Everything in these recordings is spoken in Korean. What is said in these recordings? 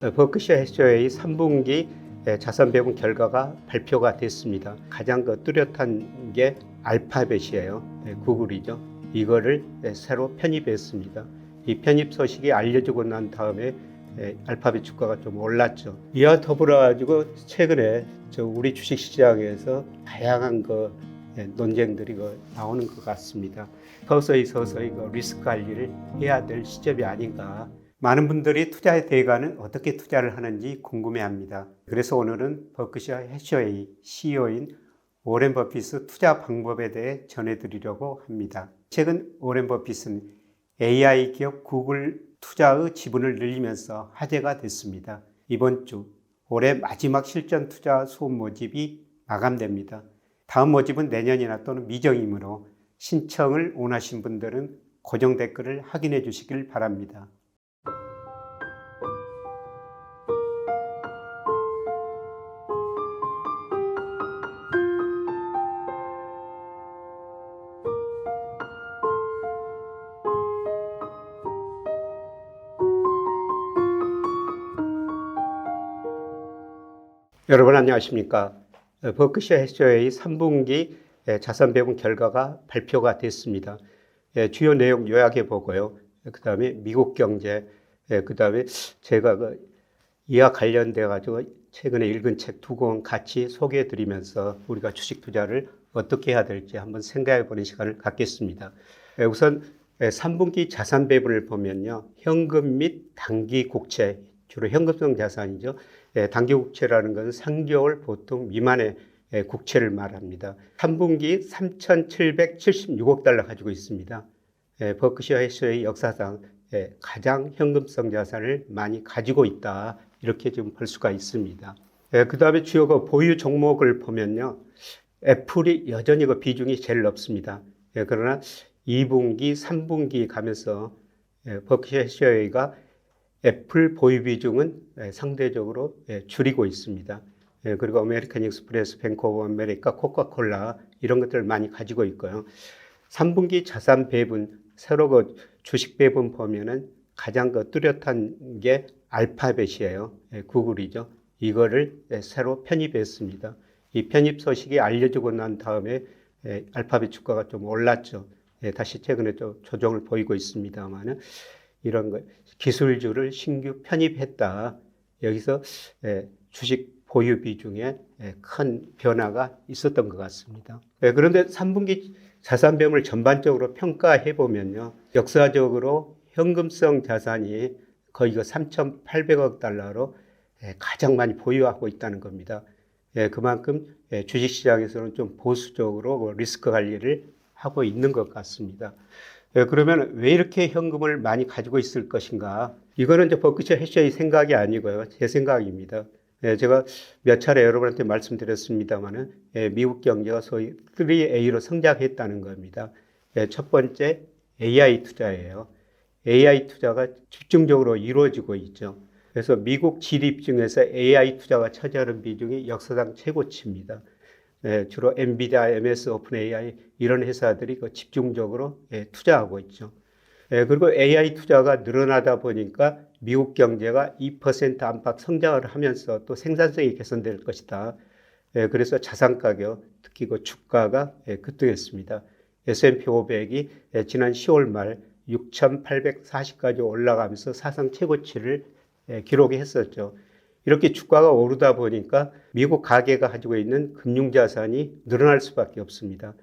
버크셔 해서웨이 3분기 자산 배분 결과가 발표가 됐습니다. 가장 뚜렷한 게 알파벳이에요. 구글이죠. 이거를 새로 편입했습니다. 이 편입 소식이 알려지고 난 다음에 알파벳 주가가 좀 올랐죠. 이와 더불어 가지고 최근에 우리 주식시장에서 다양한 논쟁들이 나오는 것 같습니다. 서서히 리스크 관리를 해야 될 시점이 아닌가. 많은 분들이 투자의 대가는 어떻게 투자를 하는지 궁금해합니다. 그래서 오늘은 버크셔 해서웨이 CEO인 워렌 버핏의 투자 방법에 대해 전해드리려고 합니다. 최근 워렌 버핏은 AI 기업 구글 투자의 지분을 늘리면서 화제가 됐습니다. 이번 주 올해 마지막 실전 투자 수업 모집이 마감됩니다. 다음 모집은 내년이나 또는 미정이므로 신청을 원하신 분들은 고정 댓글을 확인해 주시길 바랍니다. 여러분 안녕하십니까? 버크셔 해서웨이 3분기 자산 배분 결과가 발표가 됐습니다. 주요 내용 요약해 보고요. 그 다음에 미국 경제, 그 다음에 제가 이와 관련돼 가지고 최근에 읽은 책 2권 같이 소개해 드리면서 우리가 주식 투자를 어떻게 해야 될지 한번 생각해 보는 시간을 갖겠습니다. 우선 3분기 자산 배분을 보면요. 현금 및 단기 국채, 주로 현금성 자산이죠. 단기 국채라는 것은 3개월 보통 미만의 국채를 말합니다. 3분기 3,776억 달러 가지고 있습니다. 버크셔 해서웨이 역사상 가장 현금성 자산을 많이 가지고 있다. 이렇게 좀 볼 수가 있습니다. 그 다음에 주요 보유 종목을 보면요. 애플이 여전히 비중이 제일 높습니다. 그러나 2분기, 3분기 가면서 버크셔 해서웨이가 애플 보유 비중은 상대적으로 줄이고 있습니다. 그리고 아메리칸 익스프레스, 뱅크 오브 아메리카, 코카콜라 이런 것들을 많이 가지고 있고요. 3분기 자산 배분, 새로 주식 배분 보면은 가장 뚜렷한 게 알파벳이에요. 구글이죠. 이거를 새로 편입했습니다. 이 편입 소식이 알려지고 난 다음에 알파벳 주가가 좀 올랐죠. 다시 최근에 또 조정을 보이고 있습니다만은 이런 기술주를 신규 편입했다. 여기서 주식 보유 비중에 큰 변화가 있었던 것 같습니다. 그런데 3분기 자산 배분을 전반적으로 평가해 보면요. 역사적으로 현금성 자산이 거의 3,800억 달러로 가장 많이 보유하고 있다는 겁니다. 그만큼 주식시장에서는 좀 보수적으로 리스크 관리를 하고 있는 것 같습니다. 그러면 왜 이렇게 현금을 많이 가지고 있을 것인가? 이거는 이제 버크셔 해서웨이 생각이 아니고요. 제 생각입니다. 제가 몇 차례 여러분한테 말씀드렸습니다만은 미국 경제가 소위 3A로 성장했다는 겁니다. 첫 번째 AI 투자예요. AI 투자가 집중적으로 이루어지고 있죠. 그래서 미국 GDP 중에서 AI 투자가 차지하는 비중이 역사상 최고치입니다. 주로 엔비디아, MS, 오픈AI 이런 회사들이 집중적으로 투자하고 있죠. 그리고 AI 투자가 늘어나다 보니까 미국 경제가 2% 안팎 성장을 하면서 또 생산성이 개선될 것이다. 그래서 자산 가격, 특히 주가가 급등했습니다. S&P 500이 지난 10월 말 6,840까지 올라가면서 사상 최고치를 기록했었죠. 이렇게 주가가 오르다 보니까 미국 가계가 가지고 있는 금융자산이 늘어날 수밖에 없습니다.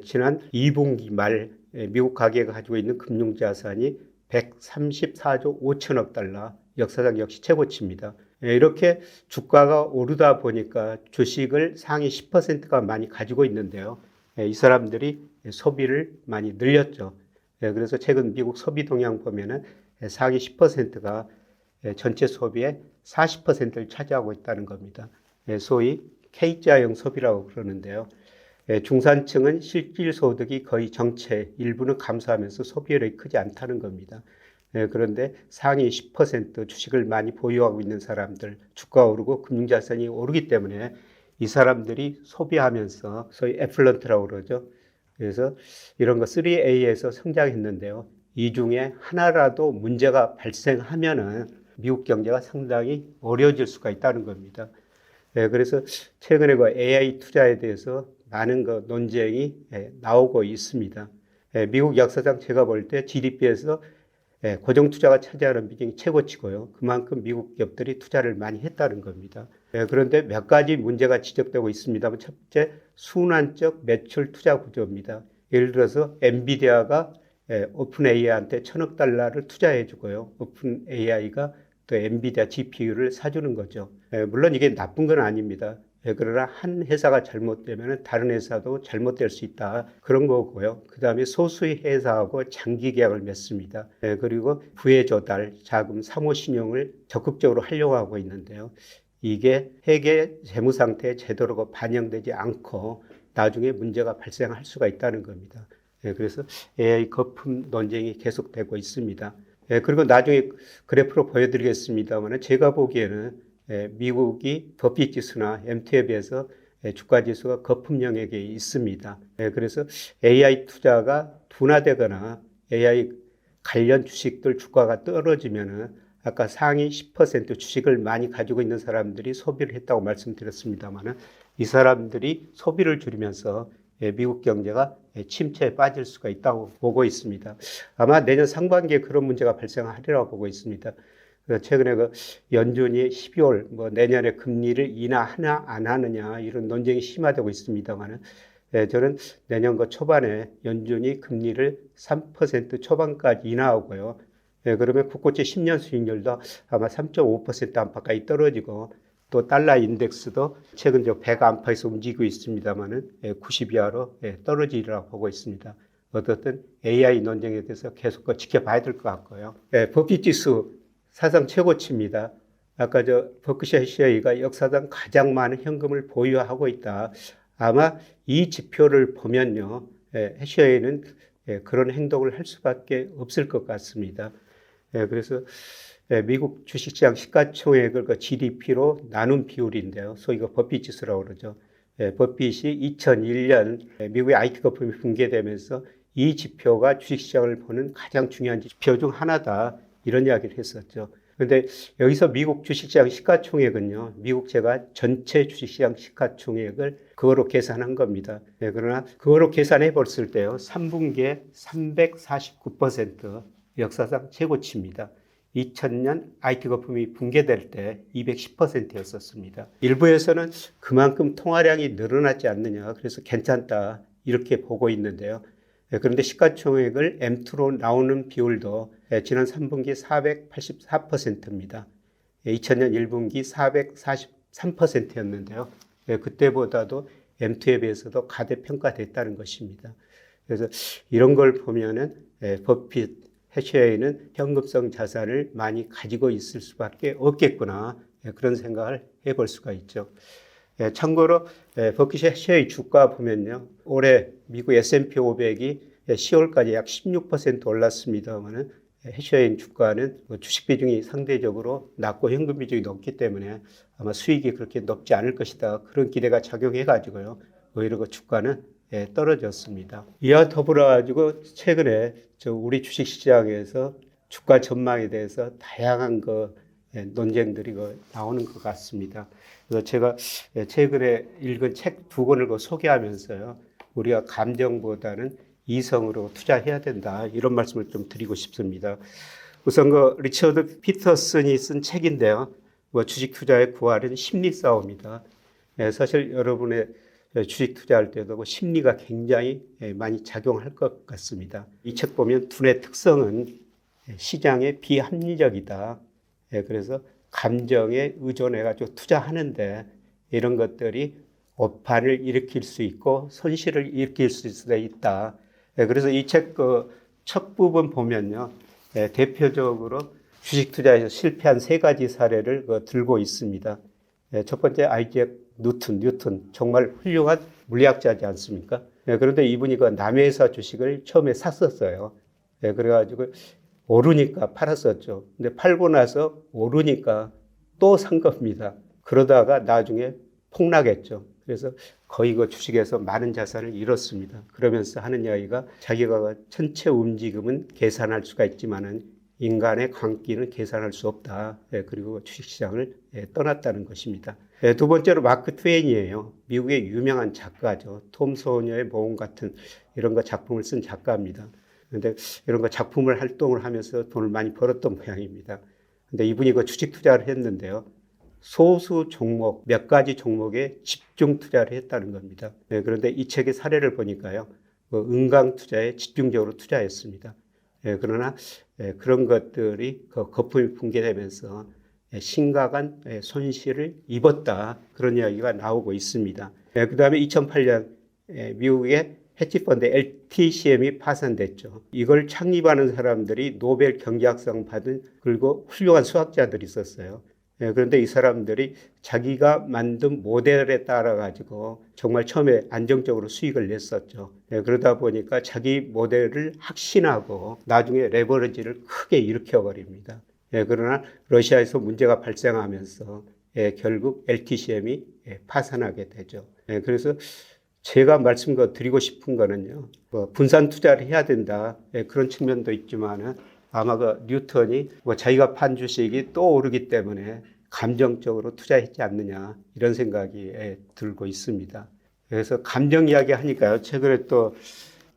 지난 2분기 말 미국 가계가 가지고 있는 금융자산이 134조 5천억 달러, 역사상 역시 최고치입니다. 이렇게 주가가 오르다 보니까 주식을 상위 10%가 많이 가지고 있는데요. 이 사람들이 소비를 많이 늘렸죠. 그래서 최근 미국 소비 동향 보면은 상위 10%가 전체 소비의 40%를 차지하고 있다는 겁니다. 소위 K자형 소비라고 그러는데요. 중산층은 실질 소득이 거의 정체, 일부는 감소하면서 소비율이 크지 않다는 겁니다. 그런데 상위 10% 주식을 많이 보유하고 있는 사람들, 주가 오르고 금융자산이 오르기 때문에 이 사람들이 소비하면서 소위 애플런트라고 그러죠. 그래서 이런 거 3A에서 성장했는데요. 이 중에 하나라도 문제가 발생하면은 미국 경제가 상당히 어려워질 수가 있다는 겁니다. 그래서 최근에 그 AI 투자에 대해서 많은 그 논쟁이 나오고 있습니다. 미국 역사상 제가 볼 때 GDP에서 고정 투자가 차지하는 비중이 최고치고요. 그만큼 미국 기업들이 투자를 많이 했다는 겁니다. 그런데 몇 가지 문제가 지적되고 있습니다만 첫째, 순환적 매출 투자 구조입니다. 예를 들어서 엔비디아가 오픈 AI한테 1,000억 달러를 투자해 주고요. 오픈 AI가 또 엔비디아 GPU를 사주는 거죠. 물론 이게 나쁜 건 아닙니다. 그러나 한 회사가 잘못되면 다른 회사도 잘못될 수 있다. 그런 거고요. 그 다음에 소수의 회사하고 장기 계약을 맺습니다. 그리고 부의 조달, 자금, 사모신용을 적극적으로 활용하고 있는데요. 이게 회계 재무 상태에 제대로 반영되지 않고 나중에 문제가 발생할 수가 있다는 겁니다. 그래서 AI 거품 논쟁이 계속되고 있습니다. 그리고 나중에 그래프로 보여드리겠습니다만 제가 보기에는 미국이 버핏 지수나 MT에 비해서 주가 지수가 거품 영역에 있습니다. 그래서 AI 투자가 둔화되거나 AI 관련 주식들 주가가 떨어지면은 아까 상위 10% 주식을 많이 가지고 있는 사람들이 소비를 했다고 말씀드렸습니다만은 이 사람들이 소비를 줄이면서 미국 경제가 침체에 빠질 수가 있다고 보고 있습니다. 아마 내년 상반기에 그런 문제가 발생하리라고 보고 있습니다. 최근에 그 연준이 12월 내년에 금리를 인하하냐 안 하느냐 이런 논쟁이 심화되고 있습니다만은 저는 내년 그 초반에 연준이 금리를 3% 초반까지 인하하고요. 그러면 국고채 10년 수익률도 아마 3.5% 안팎까지 떨어지고 또 달러 인덱스도 최근 100 안팎에서 움직이고 있습니다만은 90 이하로 떨어지리라고 보고 있습니다. 어떻든 AI 논쟁에 대해서 계속 지켜봐야 될 것 같고요. 버핏 지수 사상 최고치입니다. 아까 버크셔 해셔웨이가 역사상 가장 많은 현금을 보유하고 있다. 아마 이 지표를 보면요, 해셔웨이는 그런 행동을 할 수밖에 없을 것 같습니다. 그래서 미국 주식시장 시가총액을 그 GDP로 나눈 비율인데요. 소위 그 버핏 지수라고 그러죠. 버핏이 2001년 미국의 IT 거품이 붕괴되면서 이 지표가 주식시장을 보는 가장 중요한 지표 중 하나다. 이런 이야기를 했었죠. 그런데 여기서 미국 주식시장 시가총액은요, 미국채가 전체 주식시장 시가총액을 그거로 계산한 겁니다. 그러나 그거로 계산해 봤을 때요, 3분기에 349% 역사상 최고치입니다. 2000년 IT 거품이 붕괴될 때 210%였었습니다. 일부에서는 그만큼 통화량이 늘어나지 않느냐, 그래서 괜찮다 이렇게 보고 있는데요. 그런데 시가총액을 M2로 나오는 비율도 지난 3분기 484%입니다. 2000년 1분기 443%였는데요. 그때보다도 M2에 비해서도 가대평가됐다는 것입니다. 그래서 이런 걸 보면은 버핏 해셔웨이는 현금성 자산을 많이 가지고 있을 수밖에 없겠구나. 그런 생각을 해볼 수가 있죠. 참고로 버핏 해셔웨이 주가 보면요. 올해 미국 S&P 500이 10월까지 약 16% 올랐습니다만은 해셔웨이 주가는 주식 비중이 상대적으로 낮고 현금 비중이 높기 때문에 아마 수익이 그렇게 높지 않을 것이다. 그런 기대가 작용해 가지고요. 오히려 그 주가는 떨어졌습니다. 이와 더불어 가지고 최근에 우리 주식 시장에서 주가 전망에 대해서 다양한 논쟁들이 나오는 것 같습니다. 그래서 제가 최근에 읽은 책 2권을 소개하면서요, 우리가 감정보다는 이성으로 투자해야 된다 이런 말씀을 좀 드리고 싶습니다. 우선 리처드 피터슨이 쓴 책인데요, 주식 투자의 구활은 심리 싸움이다. 사실 여러분의 주식 투자할 때도 심리가 굉장히 많이 작용할 것 같습니다. 이 책 보면 둔의 특성은 시장의 비합리적이다. 그래서 감정에 의존해가지고 투자하는데 이런 것들이 오판을 일으킬 수 있고 손실을 일으킬 수 있다. 그래서 이 책 첫 부분 보면요, 대표적으로 주식 투자에서 실패한 3가지 사례를 들고 있습니다. 첫 번째 아이잭 뉴턴 정말 훌륭한 물리학자지 않습니까? 그런데 이분이 남의 회사 주식을 처음에 샀었어요. 그래가지고 오르니까 팔았었죠. 근데 팔고 나서 오르니까 또 산 겁니다. 그러다가 나중에 폭락했죠. 그래서 거의 주식에서 많은 자산을 잃었습니다. 그러면서 하는 이야기가 자기가 전체 움직임은 계산할 수가 있지만은 인간의 광기는 계산할 수 없다. 그리고 주식시장을 떠났다는 것입니다. 두 번째로 마크 트웨인이에요. 미국의 유명한 작가죠. 톰 소녀의 모험 같은 이런 거 작품을 쓴 작가입니다. 그런데 이런 거 작품을 활동을 하면서 돈을 많이 벌었던 모양입니다. 근데 이분이 그 주식 투자를 했는데요. 소수 종목, 몇 가지 종목에 집중 투자를 했다는 겁니다. 그런데 이 책의 사례를 보니까요. 은강 투자에 집중적으로 투자했습니다. 그러나 그런 것들이 거품이 붕괴되면서 심각한 손실을 입었다. 그런 이야기가 나오고 있습니다. 그 다음에 2008년 미국의 헤지펀드 LTCM이 파산됐죠. 이걸 창립하는 사람들이 노벨 경제학상 받은 그리고 훌륭한 수학자들이 있었어요. 그런데 이 사람들이 자기가 만든 모델에 따라 가지고 정말 처음에 안정적으로 수익을 냈었죠. 그러다 보니까 자기 모델을 확신하고 나중에 레버리지를 크게 일으켜버립니다. 그러나 러시아에서 문제가 발생하면서 결국 LTCM이 파산하게 되죠. 그래서 제가 말씀드리고 싶은 거는요, 분산 투자를 해야 된다. 그런 측면도 있지만은 아마 그 뉴턴이 자기가 판 주식이 또 오르기 때문에 감정적으로 투자했지 않느냐 이런 생각이 들고 있습니다. 그래서 감정 이야기 하니까요. 최근에 또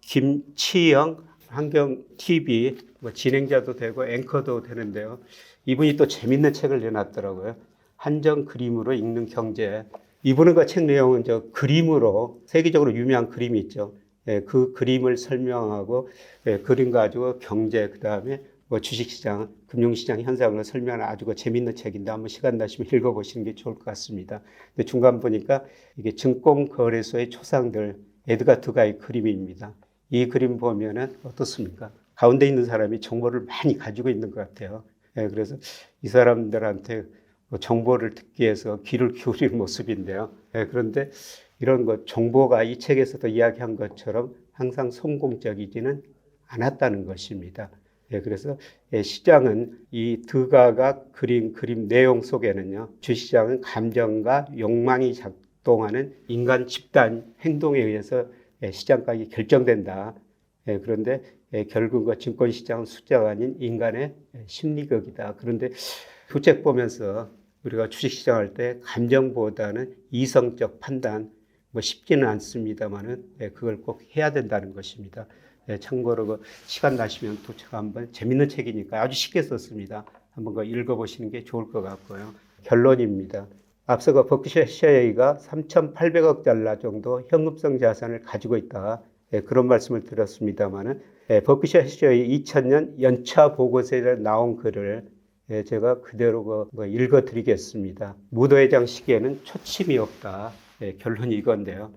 김치영 환경 TV 진행자도 되고 앵커도 되는데요. 이분이 또 재밌는 책을 내놨더라고요. 한정 그림으로 읽는 경제. 이분은 그 책 내용은 저 그림으로 세계적으로 유명한 그림이 있죠. 그 그림을 설명하고 그림 가지고 경제 그다음에 주식시장, 금융시장 현상을 설명하는 아주 재미있는 책인데 한번 시간 나시면 읽어보시는 게 좋을 것 같습니다. 근데 중간 보니까 이게 증권거래소의 초상들 에드가 투가의 그림입니다. 이 그림 보면은 어떻습니까? 가운데 있는 사람이 정보를 많이 가지고 있는 것 같아요. 그래서 이 사람들한테 정보를 듣기 위해서 귀를 기울이는 모습인데요. 그런데 이런 정보가 이 책에서도 이야기한 것처럼 항상 성공적이지는 않았다는 것입니다. 그래서 시장은 이 드가가 그린 그림 내용 속에는요, 주시장은 감정과 욕망이 작동하는 인간 집단 행동에 의해서 시장 가격이 결정된다. 그런데 결국 증권시장은 숫자가 아닌 인간의 심리극이다. 그런데 그 책 보면서 우리가 주식시장 할 때 감정보다는 이성적 판단, 쉽지는 않습니다만은 그걸 꼭 해야 된다는 것입니다. 참고로 시간 나시면 또 제가 한번 재밌는 책이니까 아주 쉽게 썼습니다. 한번 읽어보시는 게 좋을 것 같고요. 결론입니다. 앞서 버크셔 해서웨이가 3,800억 달러 정도 현금성 자산을 가지고 있다. 그런 말씀을 드렸습니다만은 버크셔 해서웨이 2000년 연차 보고서에 나온 글을 제가 그대로 읽어드리겠습니다. 무도회장 시기에는 초침이 없다. 결론이 이건데요.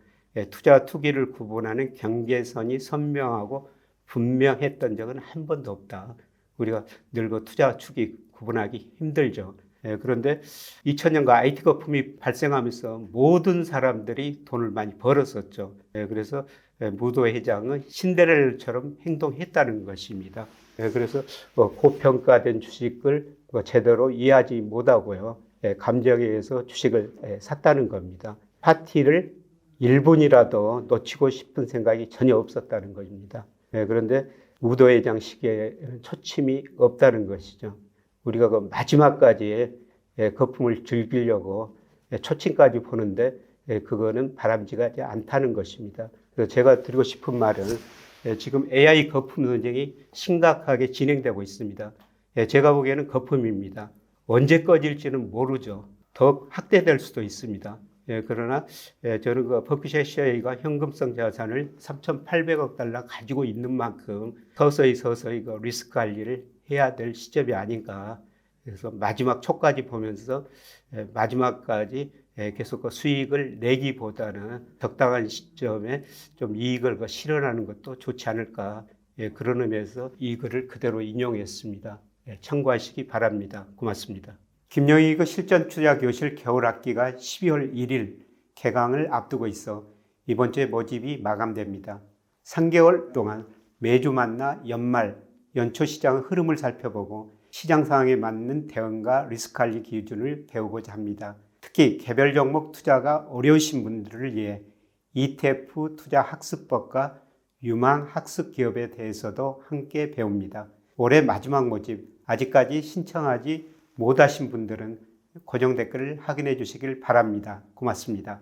투자 투기를 구분하는 경계선이 선명하고 분명했던 적은 한 번도 없다. 우리가 늘 투자 투기 구분하기 힘들죠. 그런데 2000년과 IT 거품이 발생하면서 모든 사람들이 돈을 많이 벌었었죠. 그래서 무도 회장은 신데렐라처럼 행동했다는 것입니다. 그래서 고평가된 주식을 제대로 이해하지 못하고요. 감정에 의해서 주식을 샀다는 겁니다. 파티를 1분이라도 놓치고 싶은 생각이 전혀 없었다는 것입니다. 그런데 무도회장 시기에 초침이 없다는 것이죠. 우리가 마지막까지 거품을 즐기려고 초침까지 보는데 그거는 바람직하지 않다는 것입니다. 그래서 제가 드리고 싶은 말은 지금 AI 거품 논쟁이 심각하게 진행되고 있습니다. 제가 보기에는 거품입니다. 언제 꺼질지는 모르죠. 더 확대될 수도 있습니다. 그러나 저는 버크셔 해서웨이가 현금성 자산을 3,800억 달러 가지고 있는 만큼 서서히 리스크 관리를 해야 될 시점이 아닌가. 그래서 마지막 초까지 보면서 마지막까지 계속 수익을 내기보다는 적당한 시점에 좀 이익을 실현하는 것도 좋지 않을까. 그런 의미에서 이 글을 그대로 인용했습니다. 참고하시기 바랍니다. 고맙습니다. 김영희 실전투자교실 겨울학기가 12월 1일 개강을 앞두고 있어 이번 주에 모집이 마감됩니다. 3개월 동안 매주 만나 연초 시장 흐름을 살펴보고 시장 상황에 맞는 대응과 리스크 관리 기준을 배우고자 합니다. 특히 개별 종목 투자가 어려우신 분들을 위해 ETF 투자 학습법과 유망 학습 기업에 대해서도 함께 배웁니다. 올해 마지막 모집 아직까지 신청하지 못하신 분들은 고정 댓글을 확인해 주시길 바랍니다. 고맙습니다.